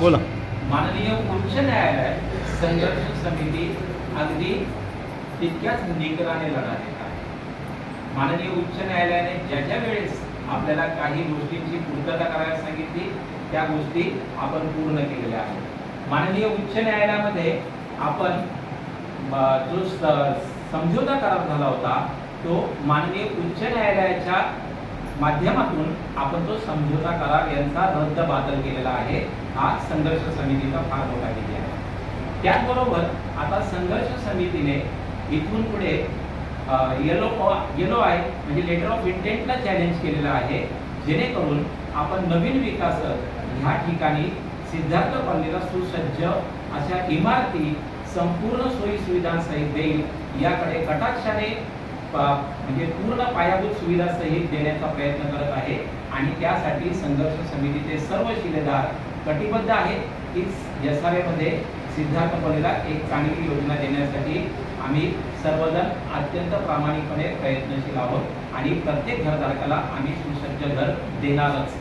बोला. माननीय उच्च न्यायालय संघर्ष समिती अगदी तितक्याच निकराने लढा देत आहे. माननीय उच्च न्यायालयाने ज्या वेळेस आपल्याला काही गोष्टींची पूर्तता करायला सांगितली त्या गोष्टी आपण पूर्ण केलेल्या आहेत. माननीय उच्च न्यायालयामध्ये आपण जो समझोता करार झाला होता तो माननीय उच्च न्यायालयाच्या माध्यमातून आपण तो समझोता करार यांचा रद्द बातल केलेला आहे. हा संघर्ष समितीचा फार मोठा विजय आहे. त्याचबरोबर आता संघर्ष समितीने इथून पुढे येलो आहे म्हणजे लेटर ऑफ इंटेंटला चॅलेंज केलेला आहे, जेणेकरून आपण नवीन विकास ह्या ठिकाणी सिद्धार्थ कॉलनीला सुसज्ज अशा इमारती संपूर्ण सोयी सुविधांसहित देईल याकडे कटाक्षाने म्हणजे पूर्ण पायाभूत सुविधा सहित देण्याचा प्रयत्न करत आहे. आणि त्यासाठी संघर्ष समितीचे सर्व शिलेदार कटिबद्ध आहेत की SRA सिद्धार्थ कॉलनीला एक चांगली योजना देण्यासाठी आम्ही सर्वजण अत्यंत प्रामाणिकपणे प्रयत्नशील आहोत आणि प्रत्येक घरधारकाला आम्ही सुसज्ज घर देणारच.